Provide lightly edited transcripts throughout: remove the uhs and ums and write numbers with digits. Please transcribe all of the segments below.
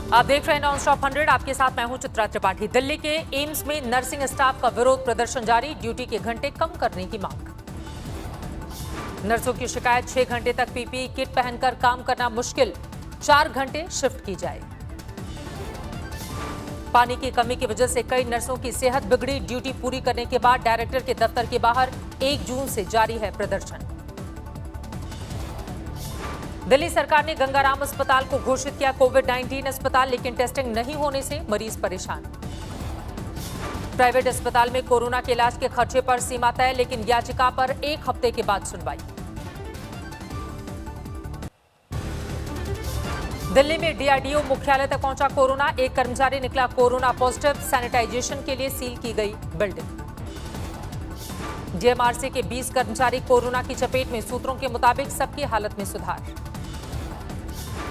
आप देख रहे हैं नॉन स्टॉप 100। आपके साथ मैं हूं चित्रा त्रिपाठी। दिल्ली के एम्स में नर्सिंग स्टाफ का विरोध प्रदर्शन जारी, ड्यूटी के घंटे कम करने की मांग। नर्सों की शिकायत, 6 घंटे तक पीपीई किट पहनकर काम करना मुश्किल, 4 घंटे शिफ्ट की जाए। पानी की कमी की वजह से कई नर्सों की सेहत बिगड़ी, ड्यूटी पूरी करने के बाद डायरेक्टर के दफ्तर के बाहर 1 जून से जारी है प्रदर्शन। दिल्ली सरकार ने गंगाराम अस्पताल को घोषित किया कोविड-19 अस्पताल, लेकिन टेस्टिंग नहीं होने से मरीज परेशान। प्राइवेट अस्पताल में कोरोना के इलाज के खर्चे पर सीमा तय, लेकिन याचिका पर 1 हफ्ते के बाद सुनवाई। दिल्ली में डीआरडीओ मुख्यालय तक पहुंचा कोरोना, एक कर्मचारी निकला कोरोना पॉजिटिव, सैनिटाइजेशन के लिए सील की गई बिल्डिंग। जेएमआरसी के 20 कर्मचारी कोरोना की चपेट में, सूत्रों के मुताबिक सबकी हालत में सुधार।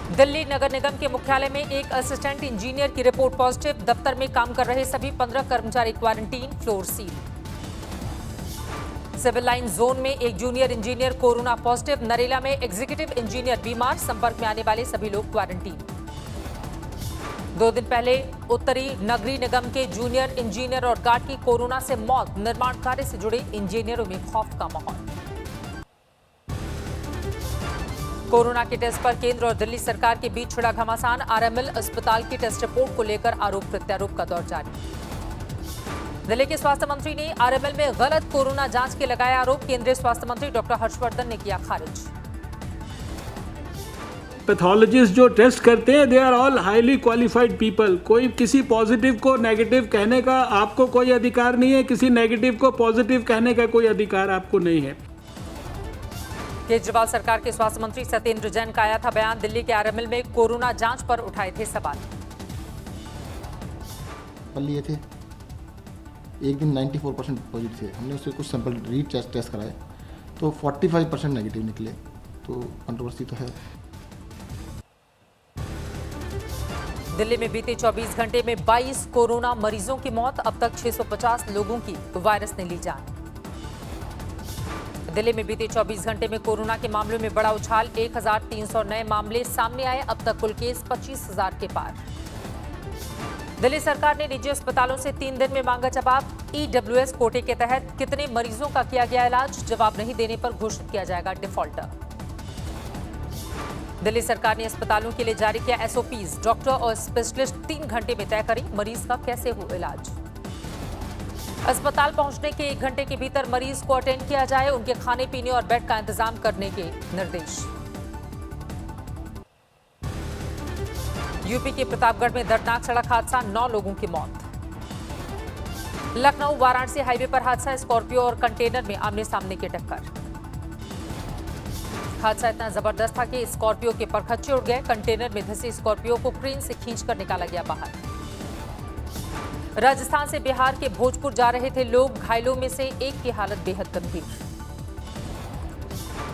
दिल्ली नगर निगम के मुख्यालय में एक असिस्टेंट इंजीनियर की रिपोर्ट पॉजिटिव, दफ्तर में काम कर रहे सभी 15 कर्मचारी quarantine, floor seal. Civil line zone में एक junior engineer corona positive, Narela में एग्जीक्यूटिव इंजीनियर बीमार, संपर्क में आने वाले सभी लोग क्वारंटीन। 2 दिन पहले उत्तरी नगरी निगम के जूनियर इंजीनियर और गार्ड की कोरोना से मौत, निर्माण कार्य से जुड़े इंजीनियरों में खौफ का माहौल। कोरोना के टेस्ट पर केंद्र और दिल्ली सरकार के बीच छिड़ा घमासान, आरएमएल अस्पताल की टेस्ट रिपोर्ट को लेकर आरोप प्रत्यारोप का दौर जारी। दिल्ली के स्वास्थ्य मंत्री ने आरएमएल में गलत कोरोना जांच के लगाए आरोप, केंद्रीय स्वास्थ्य मंत्री डॉक्टर हर्षवर्धन ने किया खारिज। पैथोलॉजिस्ट जो टेस्ट करते हैं, they are all highly qualified people. कोई किसी पॉजिटिव को नेगेटिव कहने का आपको कोई अधिकार नहीं है, किसी नेगेटिव को पॉजिटिव कहने का कोई अधिकार आपको नहीं है। केजरीवाल सरकार के स्वास्थ्य मंत्री सत्येंद्र जैन का आया था बयान, दिल्ली के आरएमएल में कोरोना जांच पर उठाए थे सवाल। लिए थे एक दिन 94% पॉजिटिव थे, हमने उससे कुछ सैंपल टेस्ट कराए तो 45% नेगेटिव निकले, तो कंट्रोवर्सी तो है। दिल्ली में बीते 24 घंटे में 22 कोरोना मरीजों की मौत, अब तक 650 लोगों की वायरस ने ली जान। दिल्ली में बीते 24 घंटे में कोरोना के मामलों में बड़ा उछाल, 1300 नए मामले सामने आए, अब तक कुल केस 25,000 के पार। दिल्ली सरकार ने निजी अस्पतालों से 3 दिन में मांगा जवाब, ईडब्ल्यूएस कोटे के तहत कितने मरीजों का किया गया इलाज, जवाब नहीं देने पर घोषित किया जाएगा डिफॉल्टर। दिल्ली सरकार ने अस्पतालों के लिए जारी किया एसओपीज, डॉक्टर और स्पेशलिस्ट 3 घंटे में तय करें मरीज का कैसे हो इलाज। अस्पताल पहुंचने के 1 घंटे के भीतर मरीज को अटेंड किया जाए, उनके खाने पीने और बेड का इंतजाम करने के निर्देश। यूपी के प्रतापगढ़ में दर्दनाक सड़क हादसा, 9 लोगों की मौत। लखनऊ वाराणसी हाईवे पर हादसा, स्कॉर्पियो और कंटेनर में आमने सामने की टक्कर। हादसा इतना जबरदस्त था कि स्कॉर्पियो के परखच्चे उड़ गए, कंटेनर में धंसे स्कॉर्पियो को क्रेन से खींचकर निकाला गया बाहर। राजस्थान से बिहार के भोजपुर जा रहे थे लोग, घायलों में से एक की हालत बेहद गंभीर।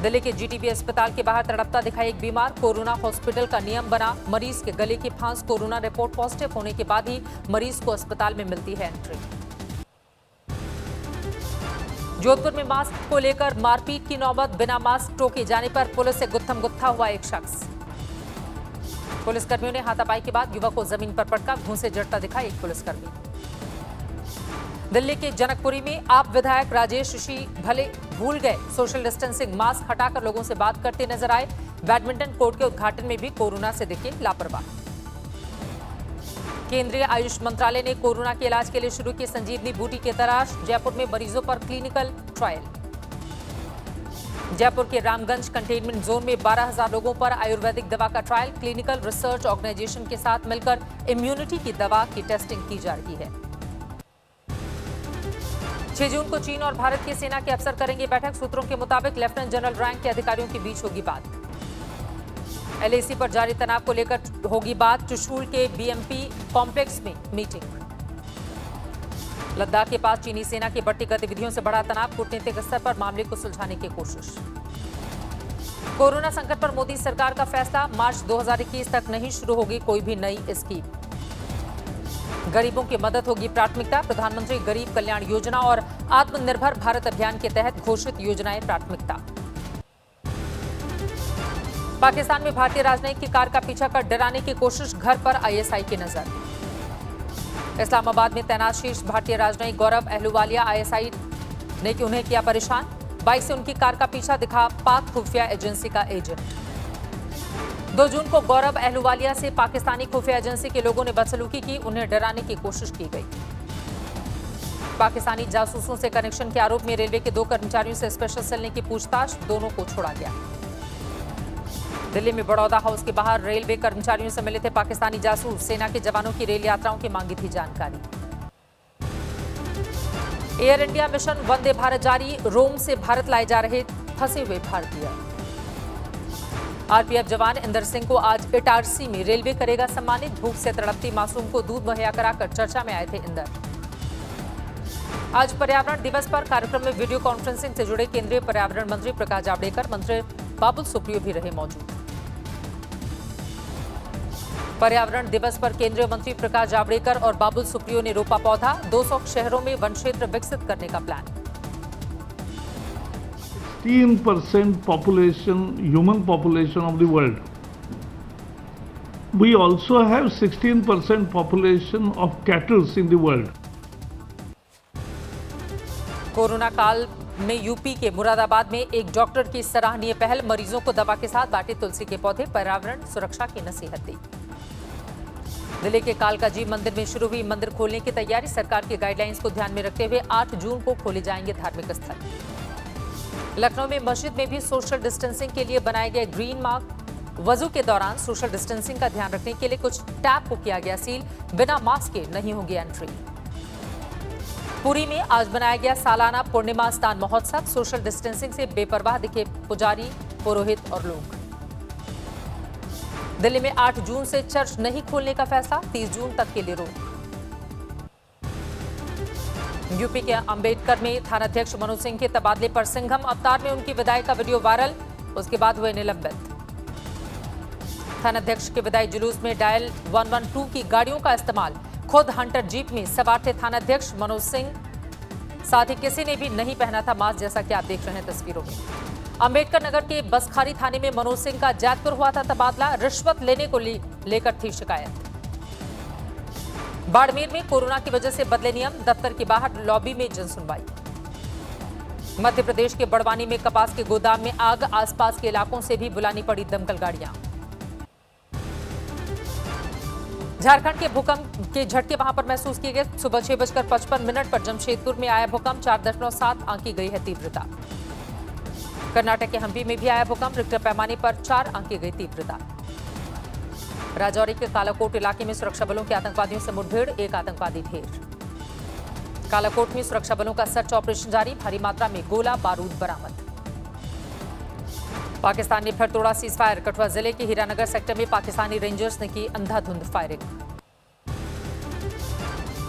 दिल्ली के जीटीबी अस्पताल के बाहर तड़पता दिखा एक बीमार, कोरोना हॉस्पिटल का नियम बना, मरीज के गले की फांस, कोरोना रिपोर्ट पॉजिटिव होने के बाद ही मरीज को अस्पताल में मिलती है एंट्री। जोधपुर में मास्क को लेकर मारपीट की नौबत, बिना मास्क टोके जाने पर पुलिस से गुत्थम गुत्था हुआ एक शख्स। पुलिसकर्मियों ने हाथापाई के बाद युवक को जमीन पर पटका, घूंसे जड़ता दिखा एक पुलिसकर्मी। दिल्ली के जनकपुरी में आप विधायक राजेश ऋषि भले भूल गए सोशल डिस्टेंसिंग, मास्क हटाकर लोगों से बात करते नजर आए। बैडमिंटन कोर्ट के उद्घाटन में भी कोरोना से दिखे लापरवाह। केंद्रीय आयुष मंत्रालय ने कोरोना के इलाज के लिए शुरू की संजीवनी बूटी की तलाश, जयपुर में मरीजों पर क्लिनिकल ट्रायल। जयपुर के रामगंज कंटेनमेंट जोन में 12,000 लोगों पर आयुर्वेदिक दवा का ट्रायल, क्लिनिकल रिसर्च ऑर्गेनाइजेशन के साथ मिलकर इम्यूनिटी की दवा की टेस्टिंग की जा रही है। 6 जून को चीन और भारत की सेना के अफसर करेंगे बैठक, सूत्रों के मुताबिक लेफ्टिनेंट जनरल रैंक के अधिकारियों के बीच होगी बात। एलएसी पर जारी तनाव को लेकर होगी बात, त्रिशूल के बीएमपी कॉम्प्लेक्स में मीटिंग। लद्दाख के पास चीनी सेना की बढ़ती गतिविधियों से बढ़ा तनाव, कूटनीतिक स्तर पर मामले को सुलझाने की कोशिश। कोरोना संकट पर मोदी सरकार का फैसला, मार्च 2021 तक नहीं शुरू होगी कोई भी नई स्कीम। गरीबों की मदद होगी प्राथमिकता, प्रधानमंत्री गरीब कल्याण योजना और आत्मनिर्भर भारत अभियान के तहत घोषित योजनाएं प्राथमिकता। पाकिस्तान में भारतीय राजनयिक की कार का पीछा कर डराने की कोशिश, घर पर आईएसआई की नजर। इस्लामाबाद में तैनात शीर्ष भारतीय राजनयिक गौरव अहलूवालिया आईएसआई ने उन्हें किया परेशान। बाइक से उनकी कार का पीछा दिखा पाक खुफिया एजेंसी का एजेंट। 2 जून को गौरव अहलूवालिया से पाकिस्तानी खुफिया एजेंसी के लोगों ने बदसलूकी की, उन्हें डराने की कोशिश की गई। पाकिस्तानी जासूसों से कनेक्शन के आरोप में रेलवे के 2 कर्मचारियों से स्पेशल सेल ने की पूछताछ, दोनों को छोड़ा गया। दिल्ली में बड़ौदा हाउस के बाहर रेलवे कर्मचारियों से मिले थे पाकिस्तानी जासूस, सेना के जवानों की रेल यात्राओं की मांगी थी जानकारी। Air India mission Vande Bharat जारी, रोम से भारत लाए जा रहे फंसे हुए भारतीय। आरपीएफ जवान इंदर सिंह को आज इटारसी में रेलवे करेगा सम्मानित। भूख से तड़पती मासूम को दूध मुहैया कराकर चर्चा में आए थे इंदर। आज पर्यावरण दिवस पर कार्यक्रम में वीडियो कॉन्फ्रेंसिंग से जुड़े केंद्रीय पर्यावरण मंत्री प्रकाश जावड़ेकर, मंत्री बाबुल सुप्रियो भी रहे मौजूद। पर्यावरण दिवस पर केंद्रीय मंत्री प्रकाश जावड़ेकर और बाबुल सुप्रियो ने रोपा पौधा। 200 शहरों में वन क्षेत्र विकसित करने का plan. 16% population, human population of the world. We also have 16% population of cattle in the world. Corona काल में यूपी के मुरादाबाद में एक डॉक्टर की सराहनीय पहल, मरीजों को दवा के साथ बांटे तुलसी के पौधे, पर्यावरण सुरक्षा की नसीहत दी। दिल्ली के कालकाजी मंदिर में शुरू हुई मंदिर खोलने की तैयारी, सरकार की गाइडलाइंस को ध्यान में रखते हुए 8 जून को खोले जाएंगे धार्मिक स्थल। लखनऊ में मस्जिद में भी सोशल डिस्टेंसिंग के लिए बनाए गए ग्रीन मार्क। वजू के दौरान सोशल डिस्टेंसिंग का ध्यान रखने के लिए कुछ टैप को किया गया सील, बिना मास्क के नहीं होगी एंट्री। पुरी में आज बनाया गया सालाना पूर्णिमा स्नान महोत्सव, सोशल डिस्टेंसिंग से बेपरवाह दिखे पुजारी, पुरोहित और लोग। दिल्ली में 8 जून से चर्च नहीं खोलने का फैसला, 30 जून तक के लिए रोक। यूपी के अंबेडकर में थानाध्यक्ष मनोज सिंह के तबादले पर सिंघम अवतार में उनकी विदाई का वीडियो वायरल, उसके बाद हुए निलंबित। थानाध्यक्ष के विदाई जुलूस में डायल 112 की गाड़ियों का इस्तेमाल, खुद हंटर जीप में सवार थे थानाध्यक्ष मनोज सिंह, साथ ही किसी ने भी नहीं पहना था मास्क, जैसा कि आप देख रहे हैं तस्वीरों में। अंबेडकर नगर के बसखारी थाने में मनोज सिंह का जैतपुर हुआ था तबादला, रिश्वत लेने को लेकर थी शिकायत। बाड़मेर में कोरोना की वजह से बदले नियम, दफ्तर के बाहर लॉबी में जनसुनवाई। मध्य प्रदेश के बड़वानी में कपास के गोदाम में आग, आसपास के इलाकों से भी बुलानी पड़ी दमकल गाड़ियां। झारखंड के भूकंप के झटके वहां पर महसूस किए गए। सुबह 6:55 पर जमशेदपुर में आया भूकंप, 4.7 आंकी गई है तीव्रता। कर्नाटक के हम्पी में भी आया भूकंप, रिक्टर पैमाने पर 4 आंकी गई तीव्रता। राजौरी के कालाकोट इलाके में सुरक्षा बलों के आतंकवादियों से मुठभेड़, 1 आतंकवादी ढेर। कालाकोट में सुरक्षा बलों का सर्च ऑपरेशन जारी, भारी मात्रा में गोला बारूद बरामद। पाकिस्तान ने फिर तोड़ा सीजफायर, कठुआ जिले के हीरानगर सेक्टर में पाकिस्तानी रेंजर्स ने की अंधाधुंध फायरिंग।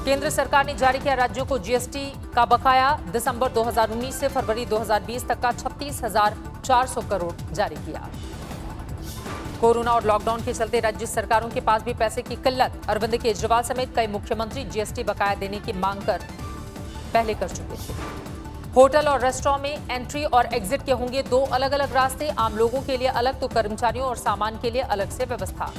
केंद्र सरकार ने जारी किया राज्यों को जीएसटी का बकाया, दिसंबर 2019 से फरवरी 2020 तक का 36,400 करोड़ जारी किया। कोरोना और लॉकडाउन के चलते राज्य सरकारों के पास भी पैसे की किल्लत, अरविंद केजरीवाल समेत कई मुख्यमंत्री जीएसटी बकाया देने की मांग कर पहले कर चुके थे। होटल और रेस्टोरेंट में एंट्री और एग्जिट के होंगे 2 अलग अलग रास्ते, आम लोगों के लिए अलग तो कर्मचारियों और सामान के लिए अलग से व्यवस्था।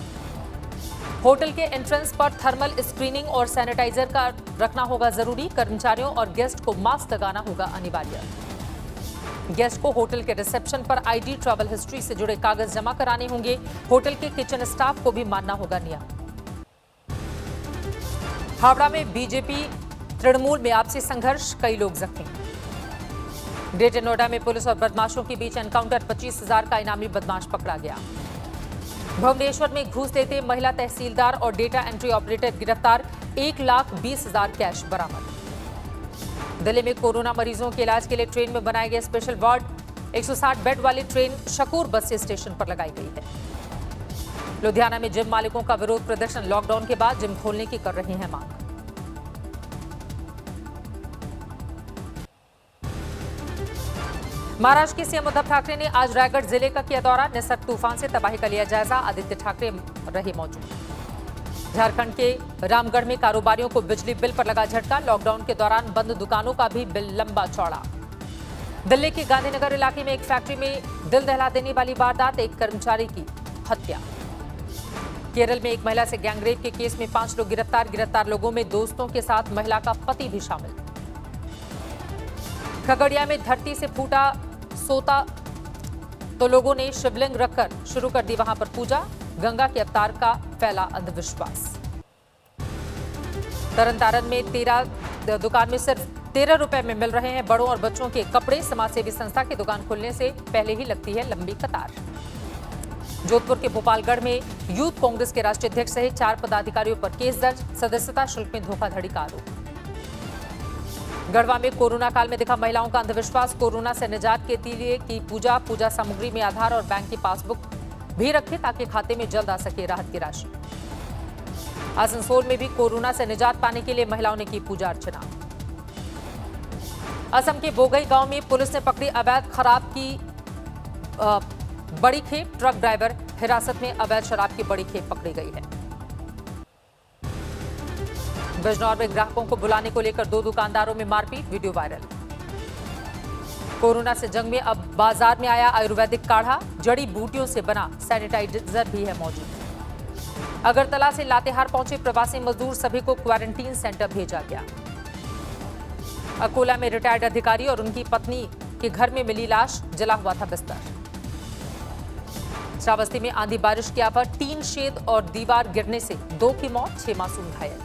होटल के एंट्रेंस पर थर्मल स्क्रीनिंग और सैनिटाइजर का रखना होगा जरूरी, कर्मचारियों और गेस्ट को मास्क लगाना होगा अनिवार्य। गेस्ट को होटल के रिसेप्शन पर आईडी, ट्रैवल हिस्ट्री से जुड़े कागज जमा कराने होंगे। होटल के किचन स्टाफ को भी मानना होगा नियम। हावड़ा में बीजेपी तृणमूल में आपसी संघर्ष, कई लोग जख्मी। ग्रेटर नोएडा में पुलिस और बदमाशों के बीच एनकाउंटर, 25,000 का इनामी बदमाश पकड़ा गया। भुवनेश्वर में घूस लेते महिला तहसीलदार और डेटा एंट्री ऑपरेटर गिरफ्तार, 1,20,000 कैश बरामद। दिल्ली में कोरोना मरीजों के इलाज के लिए ट्रेन में बनाए गए स्पेशल वार्ड, 160 बेड वाली ट्रेन शकूर बस स्टेशन पर लगाई गई है। लुधियाना में जिम मालिकों का विरोध प्रदर्शन, लॉकडाउन के बाद जिम खोलने की कर रहे हैं मांग। महाराष्ट्र के सीएम उद्धव ठाकरे ने आज रायगढ़ जिले का किया दौरा, निसर्ग तूफान से तबाही का लिया जायजा, आदित्य ठाकरे रहे मौजूद। झारखंड के रामगढ़ में कारोबारियों को बिजली बिल पर लगा झटका, लॉकडाउन के दौरान बंद दुकानों का भी बिल लंबा चौड़ा। दिल्ली के गांधीनगर इलाके में एक फैक्ट्री में दिल दहला देने वाली वारदात, एक कर्मचारी की हत्या। केरल में एक महिला से गैंगरेप के केस में 5 लोग गिरफ्तार लोगों में दोस्तों के साथ महिला का पति भी शामिल। खगड़िया में धरती से फूटा सोता तो लोगों ने शिवलिंग रखकर शुरू कर दी वहां पर पूजा। गंगा के अवतार का फैला अंधविश्वास। तरनतारन में 13 दुकान में सिर्फ 13 रुपए में मिल रहे हैं बड़ों और बच्चों के कपड़े। समाजसेवी संस्था की दुकान खुलने से पहले ही लगती है लंबी कतार। जोधपुर के भोपालगढ़ में यूथ कांग्रेस के राष्ट्रीय अध्यक्ष सहित 4 पदाधिकारियों पर केस दर्ज। सदस्यता शुल्क में धोखाधड़ी का आरोप। गढ़वा में कोरोना काल में दिखा महिलाओं का अंधविश्वास। कोरोना से निजात के लिए की पूजा सामग्री में आधार और बैंक की पासबुक भी रखे ताकि खाते में जल्द आ सके राहत की राशि। आसनसोल में भी कोरोना से निजात पाने के लिए महिलाओं ने की पूजा अर्चना। असम के बोगई गांव में पुलिस ने पकड़ी अवैध शराब की बड़ी खेप। ट्रक ड्राइवर हिरासत में। अवैध शराब की बड़ी खेप पकड़ी गई है। बिजनौर में ग्राहकों को बुलाने को लेकर 2 दुकानदारों में मारपीट, वीडियो वायरल। कोरोना से जंग में अब बाजार में आया आयुर्वेदिक काढ़ा। जड़ी बूटियों से बना सैनिटाइजर भी है मौजूद। अगरतला से लातेहार पहुंचे प्रवासी मजदूर, सभी को क्वारंटीन सेंटर भेजा गया। अकोला में रिटायर्ड अधिकारी और उनकी पत्नी के घर में मिली लाश, जला हुआ था बिस्तर। श्रावस्ती में आंधी बारिश की आफत, 3 शेड और दीवार गिरने से 2 की मौत, 6 मासूम घायल।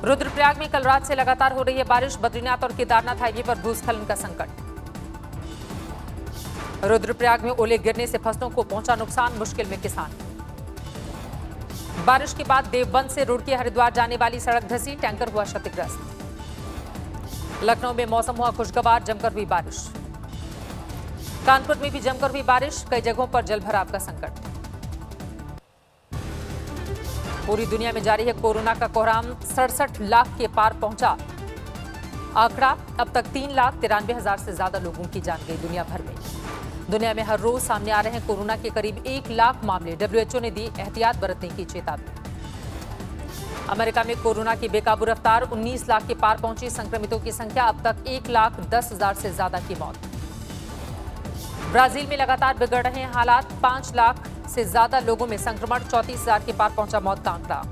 रुद्रप्रयाग में कल रात से लगातार हो रही है बारिश। बद्रीनाथ और केदारनाथ हाईवे पर भूस्खलन का संकट। रुद्रप्रयाग में ओले गिरने से फसलों को पहुंचा नुकसान, मुश्किल में किसान। बारिश के बाद देवबंद से रुड़की हरिद्वार जाने वाली सड़क धंसी, टैंकर हुआ क्षतिग्रस्त। लखनऊ में मौसम हुआ खुशगवार, जमकर हुई बारिश। कानपुर में भी जमकर हुई बारिश, कई जगहों पर जलभराव का संकट। पूरी दुनिया में जारी है कोरोना का कोहराम, 67 लाख के पार पहुंचा आंकड़ा। अब तक 3,93,000 से ज्यादा लोगों की जान गई दुनिया भर में। दुनिया में हर रोज सामने आ रहे हैं कोरोना के करीब 1 लाख मामले। WHO ने दी एहतियात बरतने की चेतावनी। अमेरिका में कोरोना की बेकाबू रफ्तार, 19 लाख के पार पहुंची संक्रमितों की संख्या। अब तक 1,10,000 से ज्यादा की मौत। ब्राजील में लगातार बिगड़ रहे हैं हालात, 5 लाख से ज्यादा लोगों में संक्रमण, 34,000 के पार पहुंचा मौत का आंकड़ा।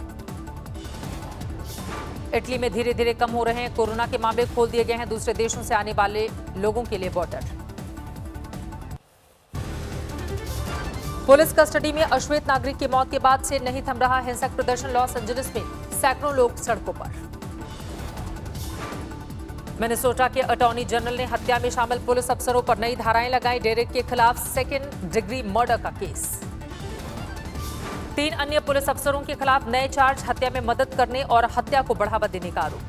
इटली में धीरे धीरे कम हो रहे हैं कोरोना के मामले, खोल दिए गए हैं दूसरे देशों से आने वाले लोगों के लिए बॉर्डर। पुलिस कस्टडी में अश्वेत नागरिक की मौत के बाद से नहीं थम रहा हिंसक प्रदर्शन। लॉस एंजलिस में सैकड़ों लोग सड़कों पर। मिनेसोटा के अटॉर्नी जनरल ने हत्या में शामिल पुलिस अफसरों पर नई धाराएं लगाई। डेरेक के खिलाफ 2nd डिग्री मर्डर का केस। 3 अन्य पुलिस अफसरों के खिलाफ नए चार्ज, हत्या में मदद करने और हत्या को बढ़ावा देने का आरोप।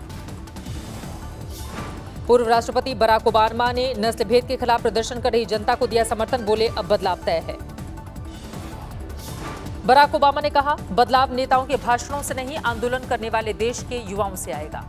पूर्व राष्ट्रपति बराक ओबामा ने नस्ल भेद के खिलाफ प्रदर्शन कर रही जनता को दिया समर्थन, बोले अब बदलाव तय है। बराक ओबामा ने कहा, बदलाव नेताओं के भाषणों से नहीं, आंदोलन करने वाले देश के युवाओं से आएगा।